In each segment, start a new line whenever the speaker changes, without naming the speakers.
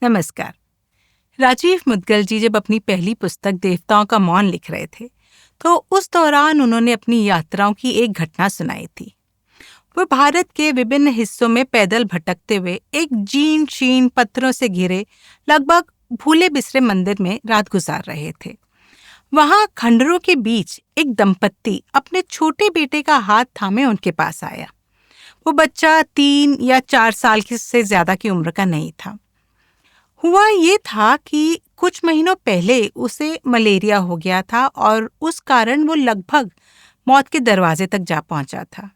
नमस्कार। राजीव मुदगल जी जब अपनी पहली पुस्तक देवताओं का मौन लिख रहे थे, तो उस दौरान उन्होंने अपनी यात्राओं की एक घटना सुनाई थी। वो भारत के विभिन्न हिस्सों में पैदल भटकते हुए एक जीर्ण शीर्ण पत्थरों से घिरे लगभग भूले बिसरे मंदिर में रात गुजार रहे थे। वहां खंडरों के बीच एक दंपत्ति अपने छोटे बेटे का हाथ थामे उनके पास आया। वो बच्चा 3 या 4 साल से ज्यादा की उम्र का नहीं था। हुआ ये था कि कुछ महीनों पहले उसे मलेरिया हो गया था और उस कारण वो लगभग मौत के दरवाजे तक जा पहुंचा था।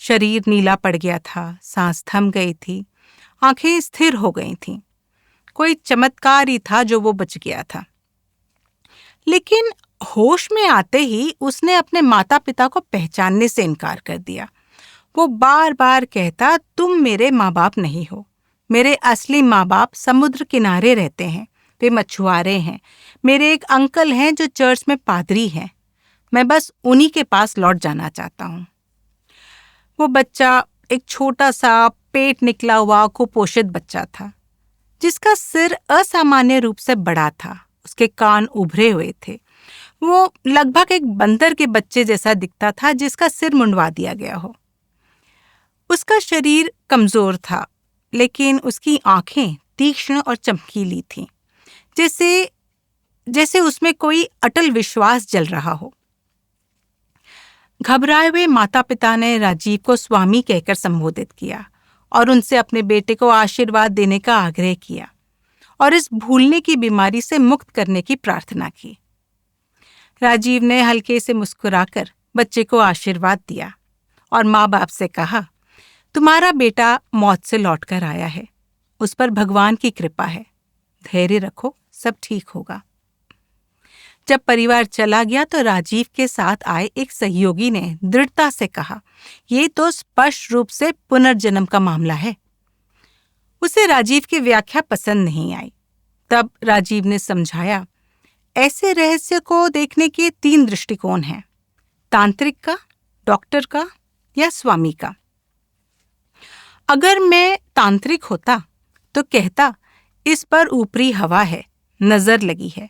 शरीर नीला पड़ गया था, सांस थम गई थी, आंखें स्थिर हो गई थीं। कोई चमत्कार ही था जो वो बच गया था। लेकिन होश में आते ही उसने अपने माता पिता को पहचानने से इनकार कर दिया। वो बार बार कहता, तुम मेरे माँ बाप नहीं हो। मेरे असली माँ बाप समुद्र किनारे रहते हैं, वे मछुआरे हैं। मेरे एक अंकल हैं जो चर्च में पादरी हैं। मैं बस उन्हीं के पास लौट जाना चाहता हूँ। वो बच्चा एक छोटा सा पेट निकला हुआ कुपोषित बच्चा था, जिसका सिर असामान्य रूप से बड़ा था। उसके कान उभरे हुए थे। वो लगभग एक बंदर के बच्चे जैसा दिखता था जिसका सिर मुंडवा दिया गया हो। उसका शरीर कमजोर था, लेकिन उसकी आंखें तीक्ष्ण और चमकीली थीं, जैसे जैसे उसमें कोई अटल विश्वास जल रहा हो। घबराए हुए माता पिता ने राजीव को स्वामी कहकर संबोधित किया और उनसे अपने बेटे को आशीर्वाद देने का आग्रह किया और इस भूलने की बीमारी से मुक्त करने की प्रार्थना की। राजीव ने हल्के से मुस्कुराकर बच्चे को आशीर्वाद दिया और माँ बाप से कहा, तुम्हारा बेटा मौत से लौटकर आया है। उस पर भगवान की कृपा है। धैर्य रखो, सब ठीक होगा। जब परिवार चला गया तो राजीव के साथ आए एक सहयोगी ने दृढ़ता से कहा, ये तो स्पष्ट रूप से पुनर्जन्म का मामला है। उसे राजीव की व्याख्या पसंद नहीं आई। तब राजीव ने समझाया, ऐसे रहस्य को देखने के 3 दृष्टिकोण हैं, तांत्रिक का, डॉक्टर का या स्वामी का। अगर मैं तांत्रिक होता तो कहता, इस पर ऊपरी हवा है, नजर लगी है,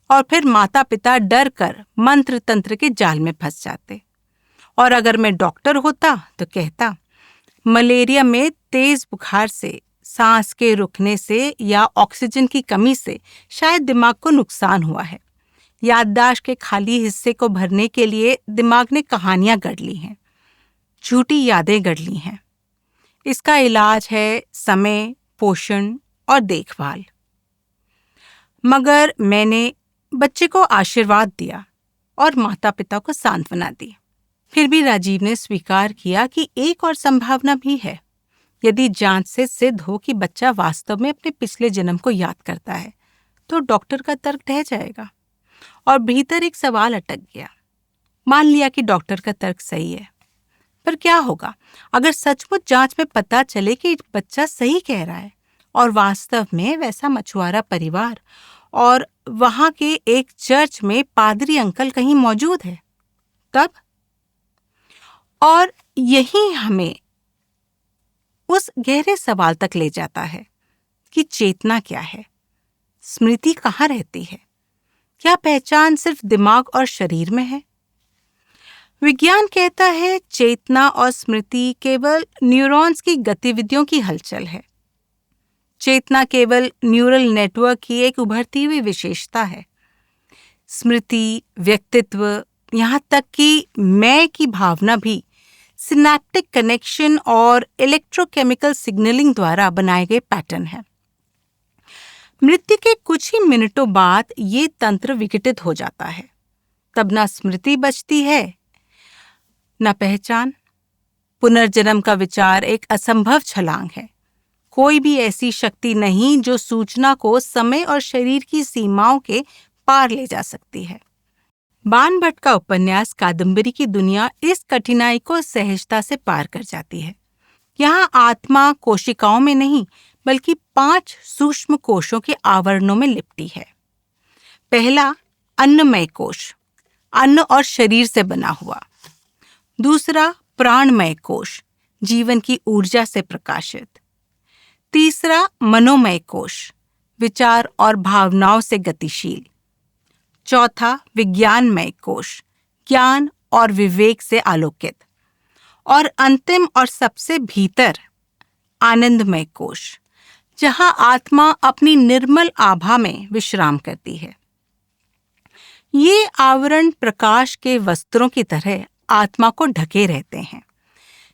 और फिर माता पिता डर कर मंत्र तंत्र के जाल में फंस जाते। और अगर मैं डॉक्टर होता तो कहता, मलेरिया में तेज बुखार से, सांस के रुकने से या ऑक्सीजन की कमी से शायद दिमाग को नुकसान हुआ है। याददाश्त के खाली हिस्से को भरने के लिए दिमाग ने कहानियां गढ़ ली हैं, झूठी यादें गढ़ ली हैं। इसका इलाज है समय, पोषण और देखभाल। मगर मैंने बच्चे को आशीर्वाद दिया और माता पिता को सांत्वना दी। फिर भी राजीव ने स्वीकार किया कि एक और संभावना भी है। यदि जांच से सिद्ध हो कि बच्चा वास्तव में अपने पिछले जन्म को याद करता है, तो डॉक्टर का तर्क ढह जाएगा। और भीतर एक सवाल अटक गया। मान लिया कि डॉक्टर का तर्क सही है, पर क्या होगा अगर सचमुच जांच में पता चले कि बच्चा सही कह रहा है और वास्तव में वैसा मछुआरा परिवार और वहां के एक चर्च में पादरी अंकल कहीं मौजूद है? तब? और यही हमें उस गहरे सवाल तक ले जाता है कि चेतना क्या है? स्मृति कहाँ रहती है? क्या पहचान सिर्फ दिमाग और शरीर में है? विज्ञान कहता है चेतना और स्मृति केवल न्यूरॉन्स की गतिविधियों की हलचल है। चेतना केवल न्यूरल नेटवर्क की एक उभरती हुई विशेषता है। स्मृति, व्यक्तित्व, यहाँ तक कि मैं की भावना भी सिनैप्टिक कनेक्शन और इलेक्ट्रोकेमिकल सिग्नलिंग द्वारा बनाए गए पैटर्न है। मृत्यु के कुछ ही मिनटों बाद ये तंत्र विघटित हो जाता है। तब ना स्मृति बचती है, न पहचान। पुनर्जन्म का विचार एक असंभव छलांग है। कोई भी ऐसी शक्ति नहीं जो सूचना को समय और शरीर की सीमाओं के पार ले जा सकती है। बाण भट्ट का उपन्यास कादम्बरी की दुनिया इस कठिनाई को सहजता से पार कर जाती है। यहाँ आत्मा कोशिकाओं में नहीं, बल्कि 5 सूक्ष्म कोशों के आवरणों में लिपटी है। पहला, अन्नमय कोश, अन्न और शरीर से बना हुआ। दूसरा, प्राणमय कोश, जीवन की ऊर्जा से प्रकाशित। तीसरा मनोमय कोश, विचार और भावनाओं से गतिशील। चौथा विज्ञानमय कोश, ज्ञान और विवेक से आलोकित। और अंतिम और सबसे भीतर आनंदमय कोश, जहां आत्मा अपनी निर्मल आभा में विश्राम करती है। ये आवरण प्रकाश के वस्त्रों की तरह आत्मा को ढके रहते हैं।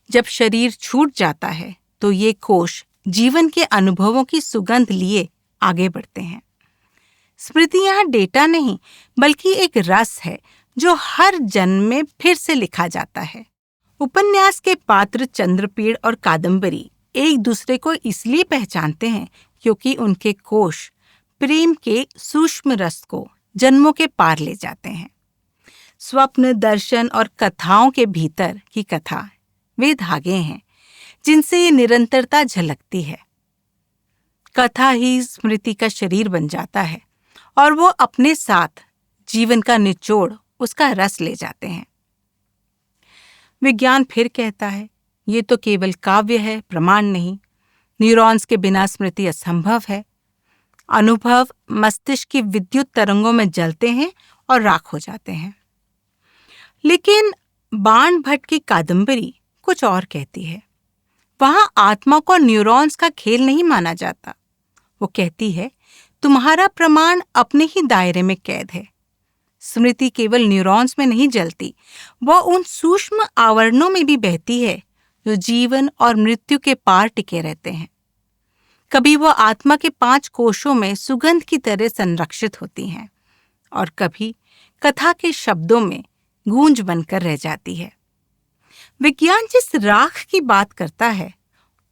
जब शरीर छूट जाता है तो ये कोश जीवन के अनुभवों की सुगंध लिए आगे बढ़ते हैं। स्मृति यहाँ डेटा नहीं, बल्कि एक रस है जो हर जन्म में फिर से लिखा जाता है। उपन्यास के पात्र चंद्रपीड़ और कादम्बरी एक दूसरे को इसलिए पहचानते हैं क्योंकि उनके कोश प्रेम के सूक्ष्म रस को जन्मों के पार ले जाते हैं। स्वप्न, दर्शन और कथाओं के भीतर की कथा वे धागे हैं जिनसे ये निरंतरता झलकती है। कथा ही स्मृति का शरीर बन जाता है और वो अपने साथ जीवन का निचोड़, उसका रस ले जाते हैं। विज्ञान फिर कहता है, ये तो केवल काव्य है, प्रमाण नहीं। न्यूरॉन्स के बिना स्मृति असंभव है। अनुभव मस्तिष्क की विद्युत तरंगों में जलते हैं और राख हो जाते हैं। लेकिन बाण भट्ट की कादम्बरी कुछ और कहती है। वहां आत्मा को न्यूरॉन्स का खेल नहीं माना जाता। वो कहती है, तुम्हारा प्रमाण अपने ही दायरे में कैद है। स्मृति केवल न्यूरॉन्स में नहीं जलती, वह उन सूक्ष्म आवरणों में भी बहती है जो जीवन और मृत्यु के पार टिके रहते हैं। कभी वह आत्मा के 5 कोशों में सुगंध की तरह संरक्षित होती हैं और कभी कथा के शब्दों में गूंज बनकर रह जाती है। विज्ञान जिस राख की बात करता है,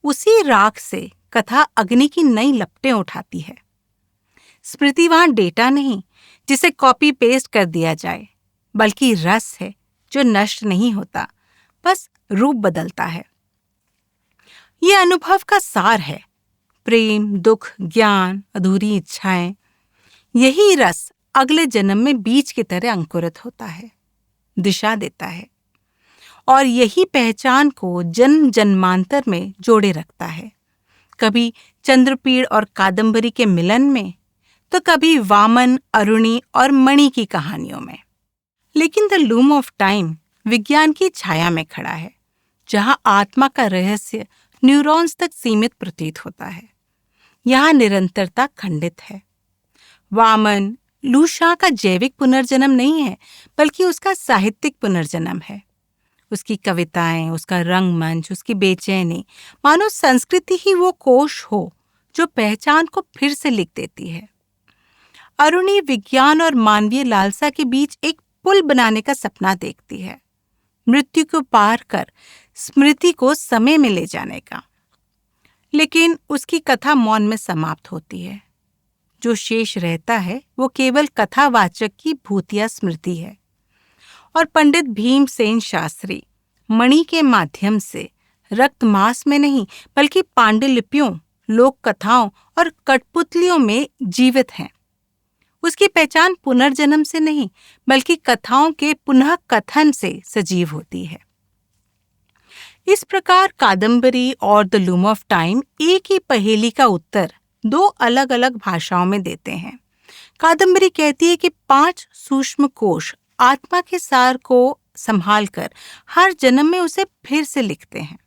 उसी राख से कथा अग्नि की नई लपटें उठाती है। स्मृति वहां डेटा नहीं जिसे कॉपी पेस्ट कर दिया जाए, बल्कि रस है जो नष्ट नहीं होता, बस रूप बदलता है। ये अनुभव का सार है। प्रेम, दुख, ज्ञान, अधूरी इच्छाएं, यही रस अगले जन्म में बीज की तरह अंकुरित होता है, दिशा देता है और यही पहचान को जन्म जन्मांतर में जोड़े रखता है। कभी चंद्रपीड़ और कादम्बरी के मिलन में, तो कभी वामन, अरुणी और मणि की कहानियों में। लेकिन द लूम ऑफ टाइम विज्ञान की छाया में खड़ा है, जहां आत्मा का रहस्य न्यूरॉन्स तक सीमित प्रतीत होता है। यहाँ निरंतरता खंडित है। वामन लूशा का जैविक पुनर्जन्म नहीं है, बल्कि उसका साहित्यिक पुनर्जन्म है। उसकी कविताएं, उसका रंगमंच, उसकी बेचैनी, मानो संस्कृति ही वो कोश हो जो पहचान को फिर से लिख देती है। अरुणी विज्ञान और मानवीय लालसा के बीच एक पुल बनाने का सपना देखती है, मृत्यु को पार कर स्मृति को समय में ले जाने का। लेकिन उसकी कथा मौन में समाप्त होती है। जो शेष रहता है वो केवल कथावाचक की भूतिया स्मृति है। और पंडित भीमसेन शास्त्री मणि के माध्यम से रक्त मांस में नहीं, बल्कि पांडुलिपियों, लोक कथाओं और कठपुतलियों में जीवित हैं। उसकी पहचान पुनर्जन्म से नहीं, बल्कि कथाओं के पुनः कथन से सजीव होती है। इस प्रकार कादम्बरी और द लूम ऑफ टाइम एक ही पहेली का उत्तर 2 अलग अलग भाषाओं में देते हैं। कादम्बरी कहती है कि 5 सूक्ष्म कोश आत्मा के सार को संभाल कर हर जन्म में उसे फिर से लिखते हैं।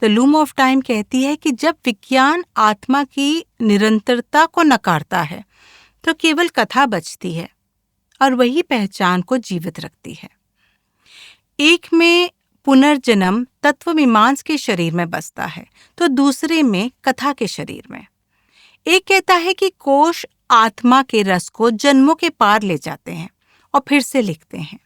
द लूम ऑफ टाइम कहती है कि जब विज्ञान आत्मा की निरंतरता को नकारता है, तो केवल कथा बचती है और वही पहचान को जीवित रखती है। एक में पुनर्जन्म तत्वमीमांस के शरीर में बसता है, तो दूसरे में कथा के शरीर में। एक कहता है कि कोश आत्मा के रस को जन्मों के पार ले जाते हैं और फिर से लिखते हैं।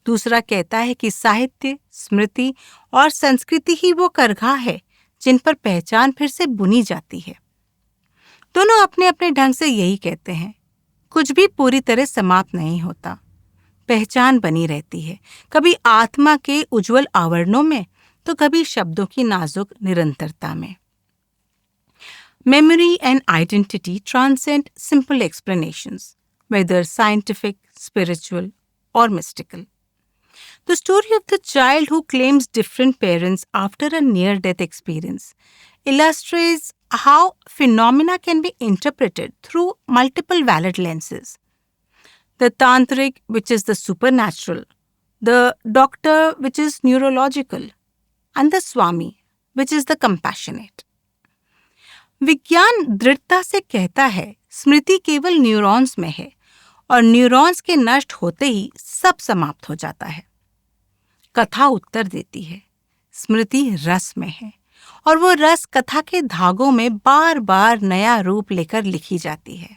दूसरा कहता है कि साहित्य, स्मृति और संस्कृति ही वो करघा है जिन पर पहचान फिर से बुनी जाती है। दोनों अपने अपने ढंग से यही कहते हैं, कुछ भी पूरी तरह समाप्त नहीं होता, पहचान बनी रहती है, कभी आत्मा के उज्जवल आवरणों में, तो कभी शब्दों की नाजुक निरंतरता में। Memory and identity transcend simple explanations, whether scientific, spiritual, or mystical. The story of the child who claims different parents after a near-death experience illustrates how phenomena can be interpreted through multiple valid lenses. The tantric, which is the supernatural, the doctor, which is neurological, and the Swami, which is the compassionate. विज्ञान दृढ़ता से कहता है स्मृति केवल neurons में है और neurons के नष्ट होते ही सब समाप्त हो जाता है। कथा उत्तर देती है स्मृति रस में है और वो रस कथा के धागों में बार बार नया रूप लेकर लिखी जाती है।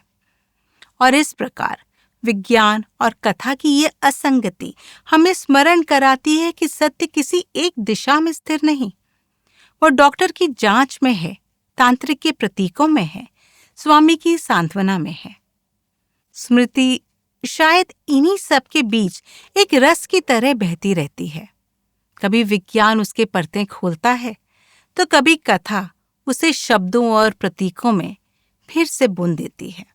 और इस प्रकार विज्ञान और कथा की ये असंगति हमें स्मरण कराती है कि सत्य किसी एक दिशा में स्थिर नहीं, वो डॉक्टर की जांच में है, तांत्रिक के प्रतीकों में है, स्वामी की सांत्वना में है। स्मृति शायद इन्हीं सब के बीच एक रस की तरह बहती रहती है। कभी विज्ञान उसके परतें खोलता है तो कभी कथा उसे शब्दों और प्रतीकों में फिर से बुन देती है।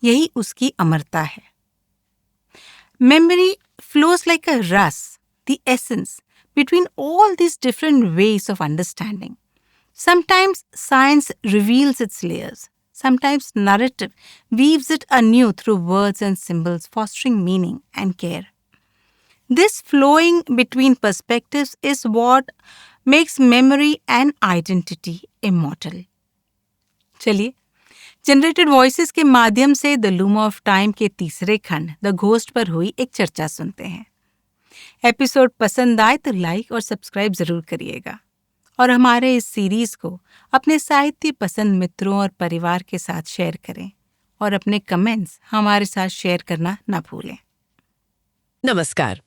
यही उसकी अमरता है। Memory flows like a rus, the essence, between all these different ways of understanding. Sometimes science reveals its layers. Sometimes narrative weaves it anew through words and symbols, fostering meaning and care. This flowing between perspectives is what makes memory and identity immortal. चलिए, generated voices के माध्यम से the loom of time के तीसरे खंड the ghost पर हुई एक चर्चा सुनते हैं। एपिसोड पसंद आए तो लाइक और सब्सक्राइब जरूर करिएगा और हमारे इस सीरीज को अपने साहित्य पसंद मित्रों और परिवार के साथ शेयर करें और अपने कमेंट्स हमारे साथ शेयर करना ना भूलें।
नमस्कार,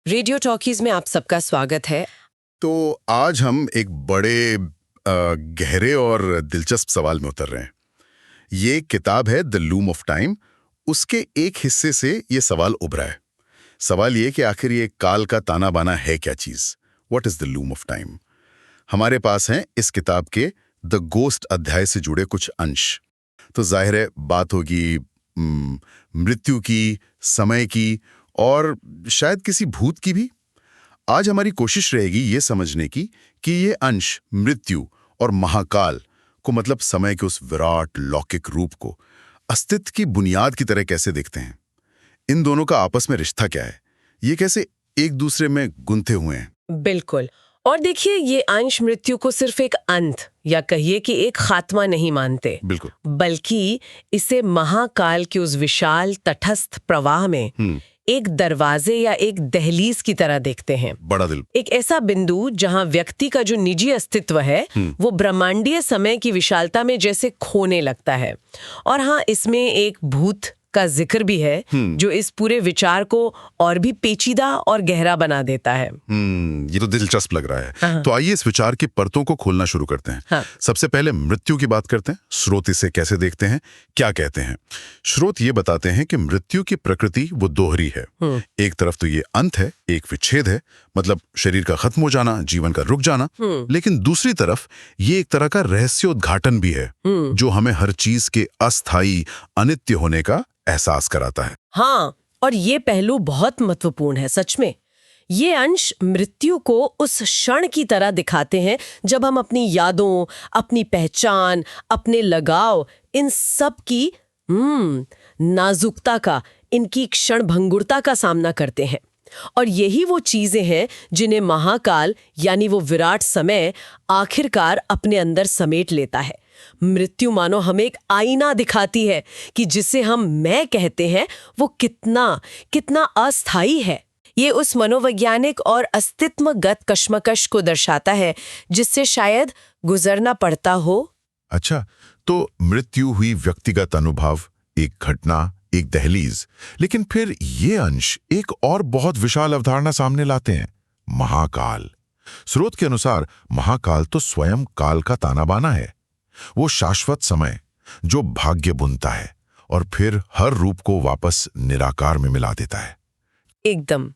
रेडियो टॉकीज में आप सबका स्वागत है।
तो आज हम एक बड़े गहरे और दिलचस्प सवाल में उतर रहे हैं। ये किताब है द लूम ऑफ टाइम। उसके एक हिस्से से ये सवाल उभरा है। सवाल ये कि आखिर ये काल का ताना बाना है क्या चीज? What is the loom of time? हमारे पास हैं इस किताब के द गोस्ट अध्याय से जुड़े कुछ अंश। तो जाहिर है बात होगी मृत्यु की, समय की और शायद किसी भूत की भी। आज हमारी कोशिश रहेगी ये समझने की कि ये अंश मृत्यु और महाकाल को, मतलब समय के उस विराट लौकिक रूप को, अस्तित्व की बुनियाद की तरह कैसे देखते हैं। इन दोनों का आपस में रिश्ता क्या है, ये कैसे एक दूसरे में गुंथे हुए हैं।
बिल्कुल। और देखिए, ये अंश मृत्यु को सिर्फ एक अंत या कहिए कि एक खात्मा नहीं मानते,
बिल्कुल,
बल्कि इसे महाकाल के उस विशाल तटस्थ प्रवाह में एक दरवाजे या एक दहलीज की तरह देखते हैं।
बड़ा दिल।
एक ऐसा बिंदु जहां व्यक्ति का जो निजी अस्तित्व है वो ब्रह्मांडीय समय की विशालता में जैसे खोने लगता है। और हाँ, इसमें एक भूत का जिक्र भी है जो इस पूरे विचार को और भी पेचीदा और गहरा बना देता है।
ये तो दिलचस्प लग रहा है। हाँ। तो आइए इस विचार की परतों को खोलना शुरू करते हैं। हाँ। सबसे पहले मृत्यु की बात करते हैं। स्रोत इसे कैसे देखते हैं, क्या कहते हैं? स्रोत ये बताते हैं कि मृत्यु की प्रकृति वो दोहरी है। एक तरफ तो ये अंत है, एक विच्छेद है, मतलब शरीर का खत्म हो जाना, जीवन का रुक जाना। लेकिन दूसरी तरफ ये एक तरह का रहस्योद्घाटन भी है जो हमें हर चीज के अस्थायी, अनित्य होने का एहसास कराता है।
हाँ, और ये पहलू बहुत महत्वपूर्ण है। सच में ये अंश मृत्यु को उस क्षण की तरह दिखाते हैं जब हम अपनी यादों, अपनी पहचान, अपने लगाव, इन सब की नाजुकता का, इनकी क्षण भंगुरता का सामना करते हैं। और यही वो चीजें हैं जिन्हें महाकाल यानी वो विराट समय आखिरकार अपने अंदर समेट लेता है। मृत्यु मानो हमें एक आईना दिखाती है कि जिसे हम मैं कहते हैं वो कितना अस्थायी है। ये उस मनोवैज्ञानिक और अस्तित्वगत कश्मकश को दर्शाता है जिससे शायद गुजरना पड़ता हो।
अच्छा, तो मृत्यु हुई व्यक्तिगत अनुभव, एक घटना, एक दहलीज, लेकिन फिर ये अंश एक और बहुत विशाल अवधारणा सामने लाते हैं, महाकाल। स्रोत के अनुसार महाकाल तो स्वयं काल का ताना बाना है, वो शाश्वत समय जो भाग्य बुनता है और फिर हर रूप को वापस निराकार में मिला देता है।
एकदम।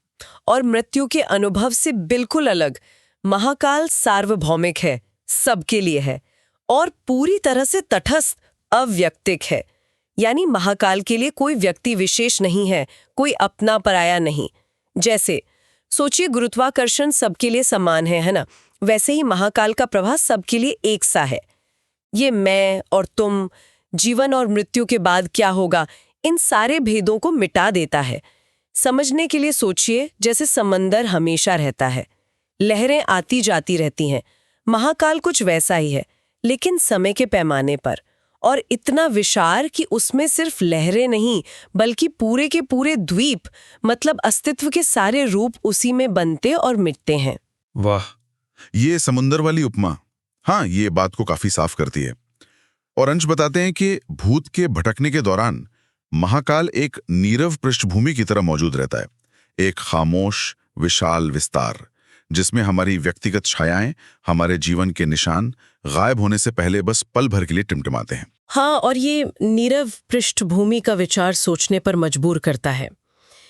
और मृत्यु के अनुभव से बिल्कुल अलग, महाकाल सार्वभौमिक है, सबके लिए है और पूरी तरह से तटस्थ, अव्यक्तिक है। यानी महाकाल के लिए कोई व्यक्ति विशेष नहीं है, कोई अपना पराया नहीं। जैसे सोचिए गुरुत्वाकर्षण सबके लिए समान है ना? वैसे ही महाकाल का प्रवाह सबके लिए एक सा है। ये मैं और तुम, जीवन और मृत्यु के बाद क्या होगा, इन सारे भेदों को मिटा देता है। समझने के लिए सोचिए, जैसे समंदर हमेशा रहता है, लहरें आती जाती रहती हैं। महाकाल कुछ वैसा ही है, लेकिन समय के पैमाने पर, और इतना विशाल कि उसमें सिर्फ लहरें नहीं बल्कि पूरे के पूरे द्वीप, मतलब अस्तित्व के सारे रूप उसी में बनते और मिटते हैं।
वाह, ये समुंदर वाली उपमा, हाँ, ये बात को काफी साफ करती है। और अंश बताते हैं कि भूत के भटकने के दौरान महाकाल एक नीरव पृष्ठभूमि की तरह मौजूद रहता है, एक खामोश विशाल विस्तार जिसमें हमारी व्यक्तिगत छायाएं, हमारे जीवन के निशान गायब होने से पहले बस पल भर के लिए टिमटिमाते हैं।
हाँ, और ये नीरव पृष्ठभूमि का विचार सोचने पर मजबूर करता है।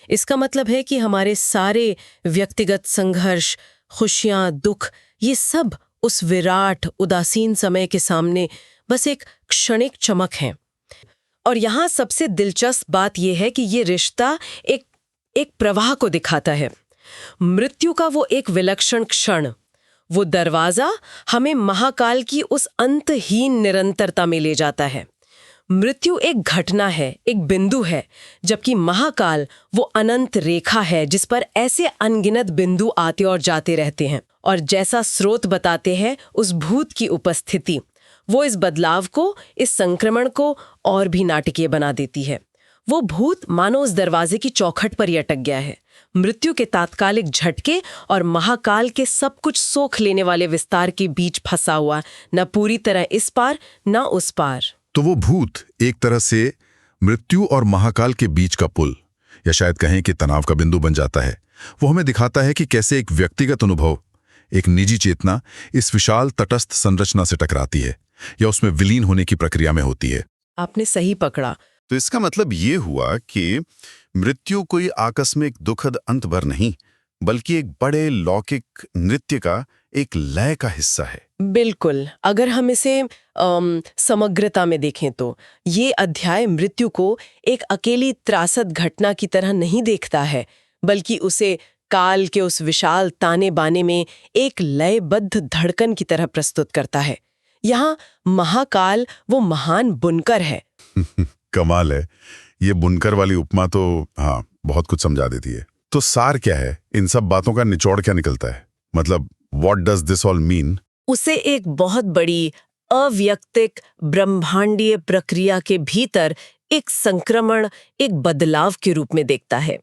इसका मतलब है कि हमारे सारे व्यक्तिगत संघर्ष, खुशियां, दुख, ये सब उस विराट उदासीन समय के सामने बस एक क्षणिक चमक है। और यहाँ सबसे दिलचस्प बात यह है कि ये रिश्ता एक प्रवाह को दिखाता है। मृत्यु का वो एक विलक्षण क्षण, वो दरवाजा हमें महाकाल की उस अंतहीन निरंतरता में ले जाता है। मृत्यु एक घटना है, एक बिंदु है, जबकि महाकाल वो अनंत रेखा है जिस पर ऐसे अनगिनत बिंदु आते और जाते रहते हैं। और जैसा स्रोत बताते हैं, उस भूत की उपस्थिति वो इस बदलाव को, इस संक्रमण को और भी नाटकीय बना देती है। वो भूत मानो उस दरवाजे की चौखट पर ही अटक गया है, मृत्यु के तात्कालिक झटके और महाकाल के सब कुछ सोख लेने वाले विस्तार के बीच फंसा हुआ, न पूरी तरह इस पार न उस पार।
तो वो भूत एक तरह से मृत्यु और महाकाल के बीच का पुल, या शायद कहें कि तनाव का बिंदु बन जाता है। वो हमें दिखाता है कि कैसे एक व्यक्तिगत अनुभव, एक निजी चेतना इस विशाल तटस्थ संरचना से टकराती है या उसमें विलीन होने की प्रक्रिया में होती है।
आपने सही पकड़ा।
तो इसका मतलब ये हुआ कि मृत्यु कोई आकस्मिक दुखद अंत भर नहीं, बल्कि एक बड़े लौकिक नृत्य का एक लय का हिस्सा है।
बिल्कुल। अगर हम इसे समग्रता में देखें तो ये अध्याय मृत्यु को एक अकेली त्रासद घटना की तरह नहीं देखता है, बल्कि उसे काल के उस विशाल ताने बाने में एक लयबद्ध धड़कन की तरह प्रस्तुत करता है। यहाँ महाकाल वो महान बुनकर है।
कमाल है, ये बुनकर वाली उपमा तो हाँ बहुत कुछ समझा देती है। तो सार क्या है, इन सब बातों का निचोड़ क्या निकलता है? मतलब what does this all mean?
उसे एक बहुत बड़ी अव्यक्तिक ब्रह्मांडीय प्रक्रिया के भीतर एक संक्रमण, एक बदलाव के रूप में देखता है।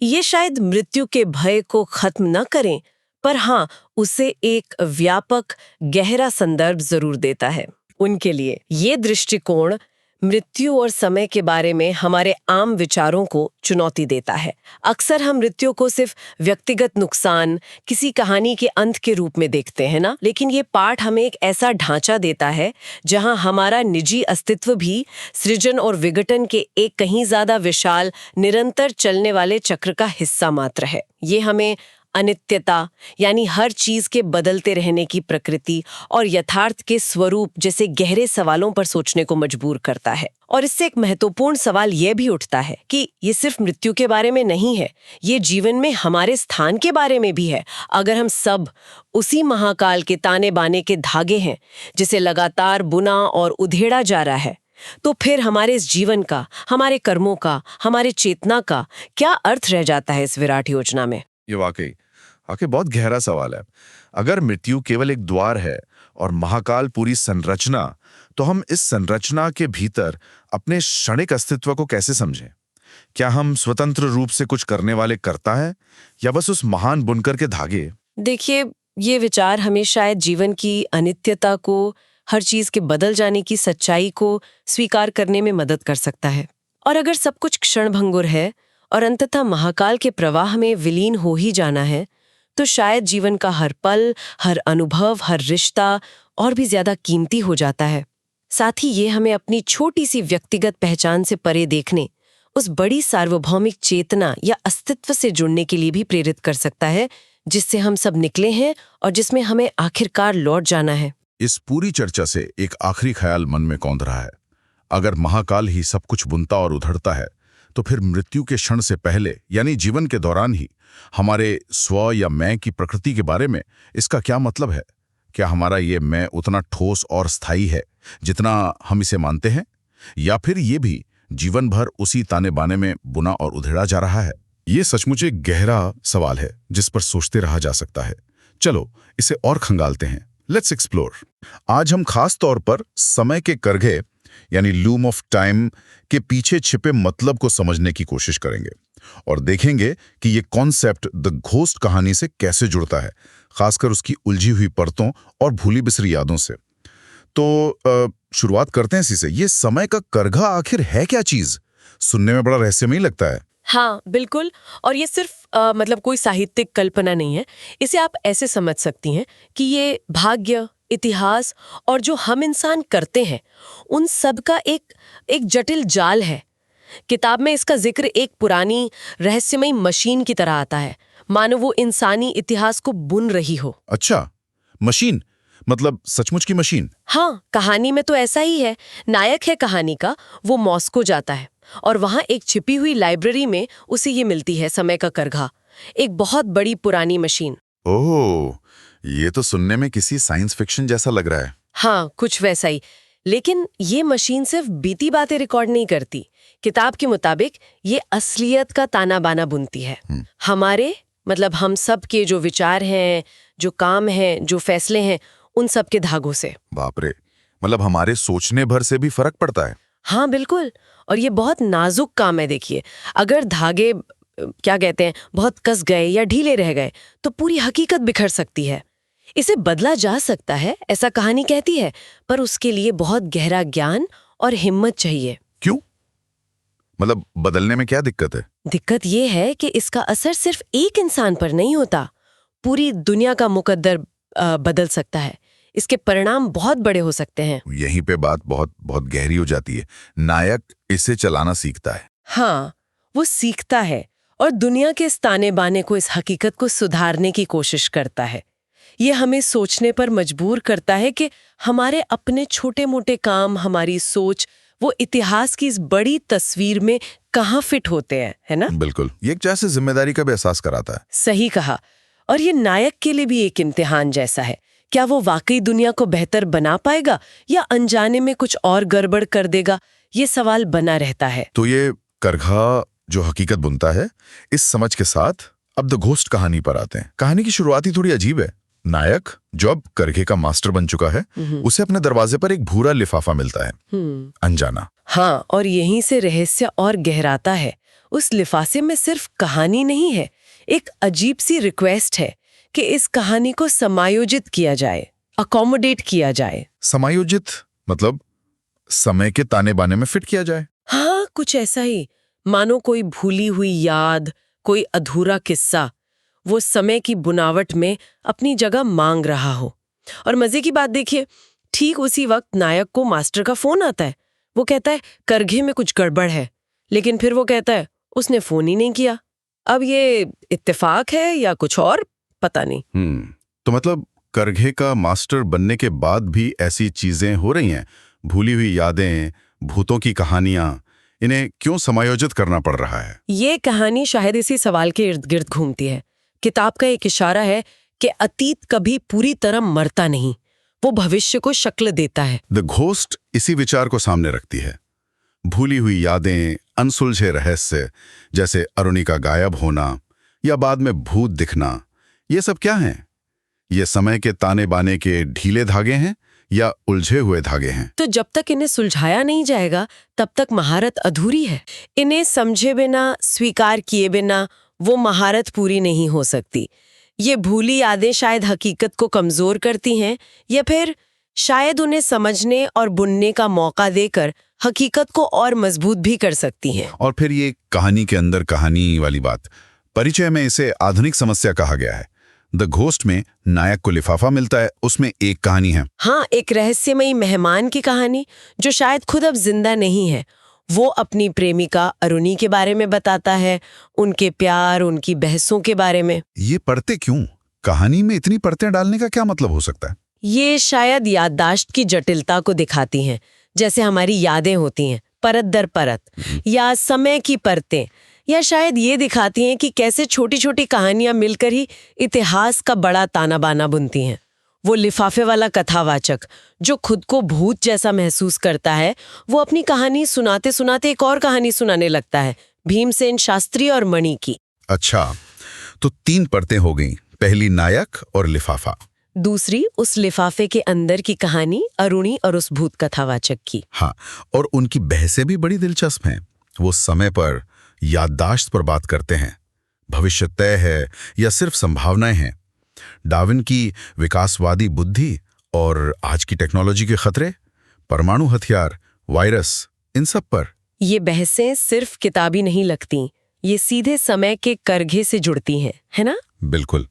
ये शायद मृत्यु के भय को खत्म न करें, पर हाँ, उसे एक व्यापक गहरा संदर्भ जरूर देता है। उनके लिए ये दृष्टिकोण मृत्यु और समय के बारे में हमारे आम विचारों को चुनौती देता है। अक्सर हम मृत्यु को सिर्फ व्यक्तिगत नुकसान, किसी कहानी के अंत के रूप में देखते हैं ना, लेकिन ये पाठ हमें एक ऐसा ढांचा देता है जहां हमारा निजी अस्तित्व भी सृजन और विघटन के एक कहीं ज्यादा विशाल, निरंतर चलने वाले चक्र का हिस्सा मात्र है। ये हमें अनित्यता, यानी हर चीज के बदलते रहने की प्रकृति और यथार्थ के स्वरूप जैसे गहरे सवालों पर सोचने को मजबूर करता है। और इससे एक महत्वपूर्ण सवाल यह भी उठता है कि ये सिर्फ मृत्यु के बारे में नहीं है, ये जीवन में हमारे स्थान के बारे में भी है। अगर हम सब उसी महाकाल के ताने बाने के धागे हैं जिसे लगातार बुना और उधेड़ा जा रहा है, तो फिर हमारे इस जीवन का, हमारे कर्मों का, हमारे चेतना का क्या अर्थ रह जाता है इस विराट योजना में?
ये वाकई बहुत गहरा सवाल है। अगर मृत्यु केवल एक द्वार है और महाकाल पूरी संरचना, तो हम इस संरचना के भीतर अपने क्षणिक अस्तित्व को कैसे समझें? क्या हम स्वतंत्र रूप से कुछ करने वाले कर्ता हैं या बस उस महान बुनकर के धागे?
देखिए, ये विचार हमें शायद जीवन की अनित्यता को, हर चीज के बदल जाने की सच्चाई को स्वीकार करने में मदद कर सकता है। और अगर सब कुछ क्षणभंगुर है और अंततः महाकाल के प्रवाह में विलीन हो ही जाना है, तो शायद जीवन का हर पल, हर अनुभव, हर रिश्ता और भी ज्यादा कीमती हो जाता है। साथ ही ये हमें अपनी छोटी सी व्यक्तिगत पहचान से परे देखने, उस बड़ी सार्वभौमिक चेतना या अस्तित्व से जुड़ने के लिए भी प्रेरित कर सकता है, जिससे हम सब निकले हैं और जिसमें हमें आखिरकार लौट जाना है।
इस पूरी चर्चा से एक आखिरी ख्याल मन में कौंध रहा है। अगर महाकाल ही सब कुछ बुनता और उधड़ता है, तो फिर मृत्यु के क्षण से पहले, यानी जीवन के दौरान ही, हमारे स्व या मैं की प्रकृति के बारे में इसका क्या मतलब है? क्या हमारा ये मैं उतना ठोस और स्थायी है जितना हम इसे मानते हैं, या फिर ये भी जीवन भर उसी ताने बाने में बुना और उधेड़ा जा रहा है? ये सचमुच एक गहरा सवाल है जिस पर सोचते रहा जा सकता है। चलो इसे और खंगालते हैं। Let's explore. आज हम खास तौर पर समय के करघे यानी लूम ऑफ टाइम के पीछे छिपे मतलब को समझने की कोशिश करेंगे और देखेंगे कि ये कॉन्सेप्ट द घोस्ट कहानी से कैसे जुड़ता है, खासकर उसकी उलझी हुई परतों और भूली बिसरी यादों से। तो शुरुआत करते हैं इसी से। ये समय का करघा आखिर है क्या चीज? सुनने में बड़ा रहस्यमयी लगता है।
हाँ बिल्कुल। और ये सिर्फ मतलब कोई साहित्यिक कल्पना नहीं है। इसे आप ऐसे समझ सकती हैं कि ये भाग्य, इतिहास और जो हम इंसान करते हैं उन सब का एक जटिल जाल है। किताब में इसका जिक्र एक पुरानी रहस्यमयी मशीन की तरह आता है, मानो वो इंसानी इतिहास को बुन रही हो।
अच्छा, मशीन मतलब सचमुच की मशीन?
हाँ, कहानी में तो ऐसा ही है। नायक है कहानी का, वो मॉस्को जाता है और वहां एक छिपी हुई लाइब्रेरी में उसे ये मिलती है समय का करघा, एक बहुत बड़ी पुरानी मशीन।
ओह, ये तो सुनने में किसी साइंस फिक्शन जैसा लग रहा है।
हाँ, कुछ वैसा ही। लेकिन ये मशीन सिर्फ बीती बातें रिकॉर्ड नहीं करती। किताब के मुताबिक ये असलियत का ताना बाना बुनती है। हमारे मतलब हम सब के जो विचार हैं, जो काम हैं, जो फैसले हैं, उन सब के धागों से।
बाप रे, मतलब हमारे सोचने भर से भी फर्क पड़ता है।
हाँ बिल्कुल। और ये बहुत नाजुक काम है। देखिए, अगर धागे क्या कहते हैं बहुत कस गए या ढीले रह गए तो पूरी हकीकत बिखर सकती है। इसे बदला जा सकता है, ऐसा कहानी कहती है, पर उसके लिए बहुत गहरा ज्ञान और हिम्मत चाहिए।
क्यों? मतलब बदलने में क्या दिक्कत है?
दिक्कत ये है कि इसका असर सिर्फ एक इंसान पर नहीं होता, पूरी दुनिया का मुकद्दर बदल सकता है। इसके परिणाम बहुत बड़े हो सकते हैं।
यहीं पे बात बहुत बहुत गहरी हो जाती है। नायक इसे चलाना सीखता है।
हाँ, वो सीखता है और दुनिया के इस ताने बाने को, इस हकीकत को सुधारने की कोशिश करता है। ये हमें सोचने पर मजबूर करता है कि हमारे अपने छोटे मोटे काम, हमारी सोच, वो इतिहास की इस बड़ी तस्वीर में कहाँ फिट होते हैं, है ना?
बिल्कुल, ये एक जैसे जिम्मेदारी का भी एहसास कराता है।
सही कहा। और ये नायक के लिए भी एक इम्तिहान जैसा है। क्या वो वाकई दुनिया को बेहतर बना पाएगा या अनजाने में कुछ और गड़बड़ कर देगा? ये सवाल बना रहता है।
तो ये करघा जो हकीकत बुनता है, इस समझ के साथ अब द घोस्ट कहानी पर आते हैं। कहानी की शुरुआत ही थोड़ी अजीब है। नायक जो अब करघे का मास्टर बन चुका है, उसे अपने दरवाजे पर एक भूरा लिफाफा मिलता है, अनजाना।
हाँ, और यहीं से रहस्य और गहराता है। उस लिफाफे में सिर्फ कहानी नहीं है, एक अजीब सी रिक्वेस्ट है कि इस कहानी को समायोजित किया जाए, अकोमोडेट किया जाए।
समायोजित मतलब समय के ताने बाने में फिट किया जाए।
हाँ, कुछ ऐसा ही। मानो कोई भूली हुई याद, कोई अधूरा किस्सा वो समय की बुनावट में अपनी जगह मांग रहा हो। और मजे की बात देखिए, ठीक उसी वक्त नायक को मास्टर का फोन आता है। वो कहता है करघे में कुछ गड़बड़ है, लेकिन फिर वो कहता है उसने फोन ही नहीं किया। अब ये इत्तेफाक है या कुछ और, पता नहीं।
तो मतलब करघे का मास्टर बनने के बाद भी ऐसी चीजें हो रही हैं, भूली हुई यादें, भूतों की कहानियां, इन्हें क्यों समायोजित करना पड़ रहा है?
ये कहानी शायद इसी सवाल के इर्द गिर्द घूमती है। किताब का एक इशारा है कि अतीत कभी पूरी तरह मरता नहीं, वो भविष्य को शक्ल देता है।
द घोस्ट इसी विचार को सामने रखती है। भूली हुई यादें, अनसुलझे रहस्य, जैसे अरुणि का गायब होना या बाद में भूत दिखना, ये सब क्या हैं? ये समय के ताने बाने के ढीले धागे हैं या उलझे हुए धागे हैं?
तो जब तक इन्हें सुलझाया नहीं जाएगा तब तक महारत अधूरी है। इन्हें समझे बिना, स्वीकार किए बिना वो महारत पूरी नहीं हो सकती। ये भूली यादें शायद हकीकत को कमजोर करती हैं, या फिर शायद उन्हें समझने और बुनने का मौका देकर हकीकत को और मजबूत भी कर सकती हैं।
और फिर ये कहानी के अंदर कहानी वाली बात, परिचय में इसे आधुनिक समस्या कहा गया है। द घोस्ट में नायक को लिफाफा मिलता है, उसमें एक कहानी है।
हाँ, एक रहस्यमयी मेहमान की कहानी जो शायद खुद अब जिंदा नहीं है। वो अपनी प्रेमिका अरुणि के बारे में बताता है, उनके प्यार, उनकी बहसों के बारे में।
ये परतें क्यों? कहानी में इतनी परतें डालने का क्या मतलब हो सकता है?
ये शायद याददाश्त की जटिलता को दिखाती हैं, जैसे हमारी यादें होती हैं परत दर परत, या समय की परतें, या शायद ये दिखाती हैं कि कैसे छोटी छोटी कहानियां मिलकर ही इतिहास का बड़ा ताना बाना बुनती हैं। वो लिफाफे वाला कथावाचक जो खुद को भूत जैसा महसूस करता है, वो अपनी कहानी सुनाते सुनाते एक और कहानी सुनाने लगता है, भीमसेन शास्त्री और मणि की।
अच्छा, तो 3 परतें हो गईं। पहली नायक और लिफाफा।
दूसरी उस लिफाफे के अंदर की कहानी अरुणी और उस भूत कथावाचक की।
हाँ, और उनकी बहसें भी बड़ी दिलचस्प हैं। वो समय पर, याददाश्त पर बात करते हैं। भविष्य तय है या सिर्फ संभावनाएं हैं। डार्विन की विकासवादी बुद्धि और आज की टेक्नोलॉजी के खतरे, परमाणु हथियार, वायरस, इन सब पर।
ये बहसें सिर्फ किताबी नहीं लगती, ये सीधे समय के करघे से जुड़ती हैं, है ना?
बिल्कुल।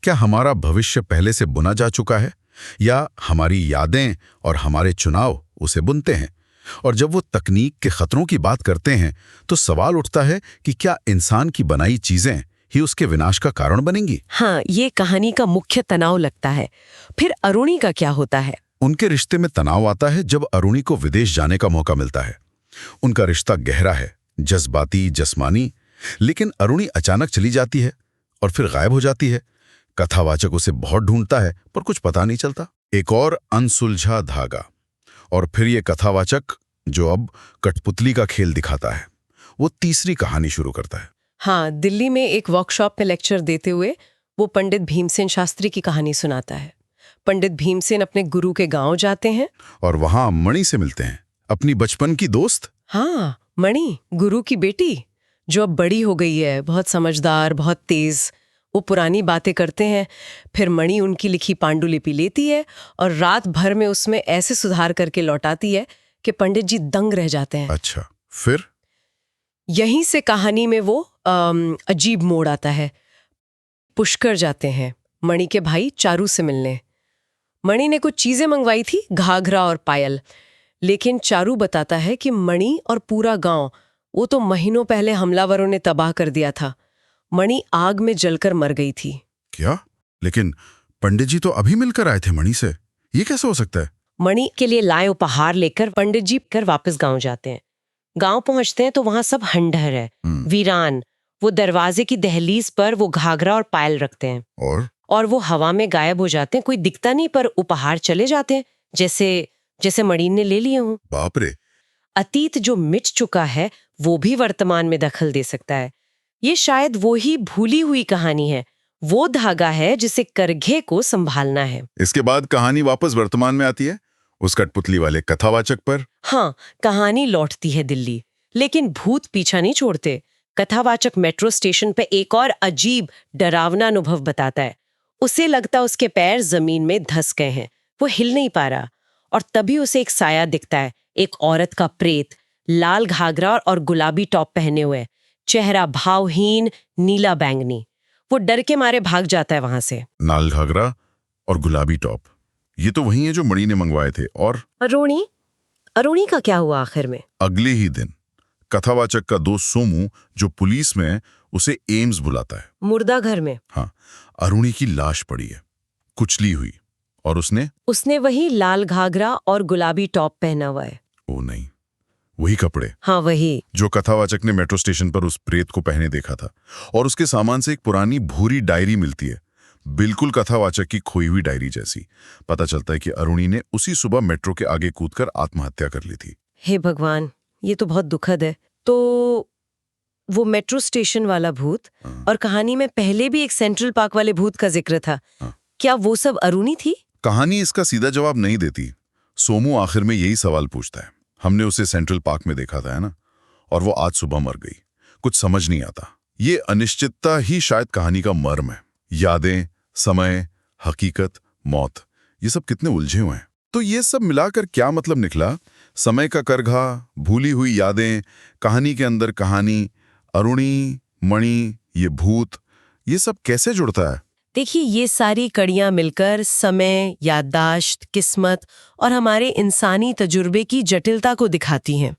क्या हमारा भविष्य पहले से बुना जा चुका है या हमारी यादें और हमारे चुनाव उसे बुनते हैं? और जब वो तकनीक के खतरों की बात करते हैं तो सवाल उठता है कि क्या इंसान की बनाई चीजें ही उसके विनाश का कारण बनेंगी?
हाँ, ये कहानी का मुख्य तनाव लगता है। फिर अरुणी का क्या होता है?
उनके रिश्ते में तनाव आता है जब अरुणी को विदेश जाने का मौका मिलता है। उनका रिश्ता गहरा है, जज्बाती, जस्मानी, लेकिन अरुणी अचानक चली जाती है और फिर गायब हो जाती है। कथावाचक उसे बहुत ढूंढता है पर कुछ पता नहीं चलता। एक और अनसुलझा धागा। और फिर ये कथावाचक, जो अब कठपुतली का खेल दिखाता है, वो तीसरी कहानी शुरू करता है।
हाँ, दिल्ली में एक वर्कशॉप में लेक्चर देते हुए वो पंडित भीमसेन शास्त्री की कहानी सुनाता है। पंडित भीमसेन अपने गुरु के गांव जाते हैं
और वहां मणि से मिलते हैं, अपनी बचपन की दोस्त।
हाँ, मणि, गुरु की बेटी, जो अब बड़ी हो गई है, बहुत समझदार, बहुत तेज। वो पुरानी बातें करते हैं। फिर मणि उनकी लिखी पांडुलिपि लेती है और रात भर में उसमें ऐसे सुधार करके लौटाती है कि पंडित जी दंग रह जाते हैं।
अच्छा, फिर?
यहीं से कहानी में वो अजीब मोड़ आता है। पुष्कर जाते हैं मणि के भाई चारू से मिलने। मणि ने कुछ चीजें मंगवाई थी, घाघरा और पायल, लेकिन चारू बताता है कि मणि और पूरा गांव वो तो महीनों पहले हमलावरों ने तबाह कर दिया था। मणि आग में जलकर मर गई थी।
क्या? लेकिन पंडित जी तो अभी मिलकर आए थे मणि से, ये कैसे हो सकता है?
मणि के लिए लाए उपहार लेकर पंडित जी कर वापस गांव जाते हैं। गांव पहुंचते हैं तो वहां सब खंडहर है, वीरान। वो दरवाजे की दहलीज पर वो घाघरा और पायल रखते हैं और वो हवा में गायब हो जाते हैं। कोई दिखता नहीं पर उपहार चले जाते हैं, जैसे मणि ने ले लिए हों।
बाप रे!
अतीत जो मिट चुका है वो भी वर्तमान में दखल दे सकता है। ये शायद वो ही भूली हुई कहानी है, वो धागा है जिसे करघे को संभालना है।
इसके बाद कहानी वापस वर्तमान में आती है, उस कठपुतली वाले कथावाचक पर।
हाँ, कहानी लौटती है दिल्ली, लेकिन भूत पीछा नहीं छोड़ते। कथावाचक मेट्रो स्टेशन पे एक और अजीब, डरावना अनुभव बताता है। उसे लगता उसके पैर जमीन में धंस गए हैं, वो हिल नहीं पा रहा। और तभी उसे एक साया दिखता है, एक औरत का प्रेत, लाल घाघरा और गुलाबी टॉप पहने हुए, चेहरा भावहीन, नीला बैंगनी। वो डर के मारे भाग जाता है वहां से।
लाल घाघरा और गुलाबी टॉप, ये तो वही है जो मणि ने मंगवाए थे। और
अरुणी का क्या हुआ आखिर में?
अगले ही दिन कथावाचक का दोस्त सोमू, जो पुलिस में है, उसे एम्स बुलाता है।
मुर्दा घर में।
हाँ, अरुणी की लाश पड़ी है, कुचली हुई, और उसने
वही लाल घाघरा और गुलाबी टॉप पहना हुआ है।
ओ नहीं, वही कपड़े।
हाँ, वही
जो कथावाचक ने मेट्रो स्टेशन पर उस प्रेत को पहने देखा था। और उसके सामान से एक पुरानी भूरी डायरी मिलती है, बिल्कुल कथावाचक की खोई हुई डायरी जैसी। पता चलता है कि अरुणी ने उसी सुबह मेट्रो के आगे कूदकर आत्महत्या कर ली थी।
हे भगवान, ये तो बहुत दुखद है। तो वो मेट्रो स्टेशन वाला भूत, और कहानी में पहले भी एक सेंट्रल पार्क वाले भूत का जिक्र था। क्या वो सब अरुणी थी?
कहानी इसका सीधा जवाब नहीं देती। सोमू आखिर में यही सवाल पूछता है। हमने उसे सेंट्रल पार्क में देखा था, है ना? और वो आज सुबह मर गई। कुछ समझ नहीं आता। ये अनिश्चितता ही शायद कहानी का मर्म है। यादें, समय, हकीकत, मौत, ये सब कितने उलझे हुए हैं। तो ये सब मिलाकर क्या मतलब निकला? समय का करघा, भूली हुई यादें, कहानी के अंदर कहानी, अरुणी, मणि, ये भूत, ये सब कैसे जुड़ता है?
देखिए, ये सारी कड़ियां मिलकर समय, याददाश्त, किस्मत और हमारे इंसानी तजुर्बे की जटिलता को दिखाती हैं।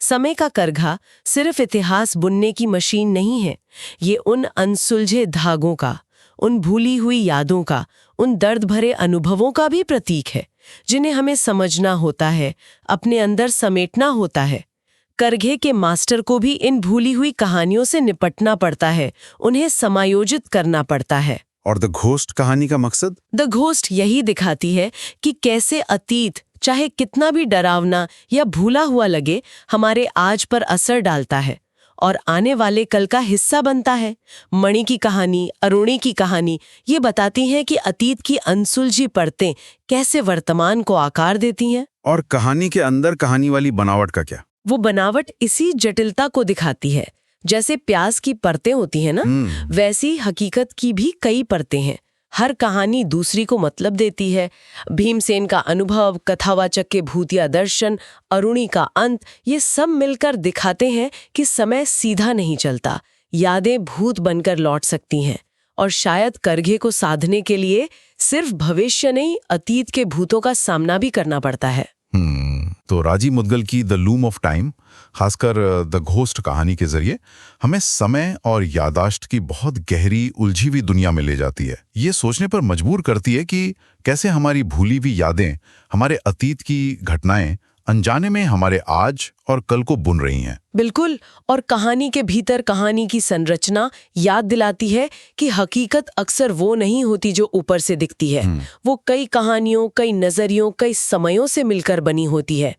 समय का करघा सिर्फ इतिहास बुनने की मशीन नहीं है, ये उन अनसुलझे धागों का, उन भूली हुई यादों का, उन दर्द भरे अनुभवों का भी प्रतीक है, जिन्हें हमें समझना होता है, अपने अंदर समेटना होता है। करघे के मास्टर को भी इन भूली हुई कहानियों से निपटना पड़ता है, उन्हें समायोजित करना पड़ता है।
और द घोस्ट कहानी का मकसद?
द घोस्ट यही दिखाती है कि कैसे अतीत चाहे कितना भी डरावना या भूला हुआ लगे, हमारे आज पर असर डालता है और आने वाले कल का हिस्सा बनता है। मणि की कहानी, अरुणी की कहानी ये बताती हैं कि अतीत की अनसुलझी परतें कैसे वर्तमान को आकार देती हैं।
और कहानी के अंदर कहानी वाली बनावट का क्या?
वो बनावट इसी जटिलता को दिखाती है। जैसे प्याज की परतें होती हैं ना, वैसी हकीकत की भी कई परतें हैं। हर कहानी दूसरी को मतलब देती है। भीमसेन का अनुभव, कथावाचक के भूतिया दर्शन, अरुणी का अंत, ये सब मिलकर दिखाते हैं कि समय सीधा नहीं चलता। यादें भूत बनकर लौट सकती हैं और शायद करघे को साधने के लिए सिर्फ भविष्य नहीं, अतीत के भूतों का सामना भी करना पड़ता है।
तो राजीव मुद्गल की द लूम ऑफ टाइम, खासकर द घोस्ट कहानी के जरिए हमें समय और यादाश्त की बहुत गहरी उलझी हुई दुनिया में ले जाती है। ये सोचने पर मजबूर करती है कि कैसे हमारी भूली हुई यादें, हमारे अतीत की घटनाएं अनजाने में हमारे आज और कल को बुन रही हैं।
बिल्कुल, और कहानी के भीतर कहानी की संरचना याद दिलाती है कि हकीकत अक्सर वो नहीं होती जो ऊपर से दिखती है। वो कई कहानियों, कई नजरियों, कई समयों से मिलकर बनी होती है।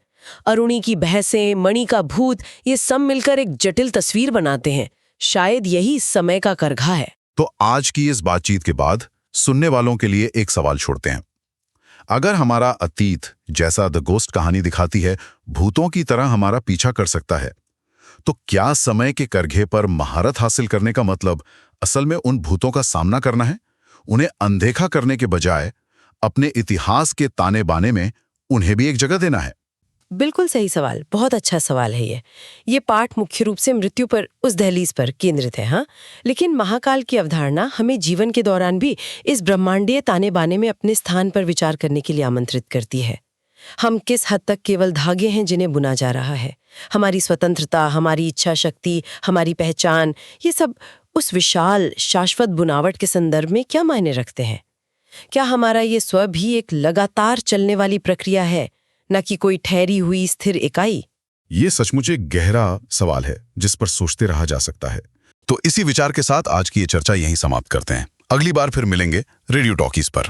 अरुणी की बहसें, मणि का भूत, ये सब मिलकर एक जटिल तस्वीर बनाते हैं। शायद यही समय का करघा है।
तो आज की इस बातचीत के बाद सुनने वालों के लिए एक सवाल छोड़ते हैं। अगर हमारा अतीत, जैसा द घोस्ट कहानी दिखाती है, भूतों की तरह हमारा पीछा कर सकता है, तो क्या समय के करघे पर महारत हासिल करने का मतलब असल में उन भूतों का सामना करना है, उन्हें अनदेखा करने के बजाय अपने इतिहास के ताने बाने में उन्हें भी एक जगह देना है?
बिल्कुल सही सवाल, बहुत अच्छा सवाल है ये पाठ मुख्य रूप से मृत्यु पर, उस दहलीज पर केंद्रित है। हाँ, लेकिन महाकाल की अवधारणा हमें जीवन के दौरान भी इस ब्रह्मांडीय ताने बाने में अपने स्थान पर विचार करने के लिए आमंत्रित करती है। हम किस हद तक केवल धागे हैं जिन्हें बुना जा रहा है। हमारी स्वतंत्रता, हमारी इच्छा शक्ति, हमारी पहचान, ये सब उस विशाल शाश्वत बुनावट के संदर्भ में क्या मायने रखते हैं? क्या हमारा ये स्व भी एक लगातार चलने वाली प्रक्रिया है, न कि कोई ठहरी हुई स्थिर इकाई?
ये सचमुच एक गहरा सवाल है जिस पर सोचते रहा जा सकता है। तो इसी विचार के साथ आज की ये चर्चा यहीं समाप्त करते हैं। अगली बार फिर मिलेंगे रेडियो टॉकीज पर।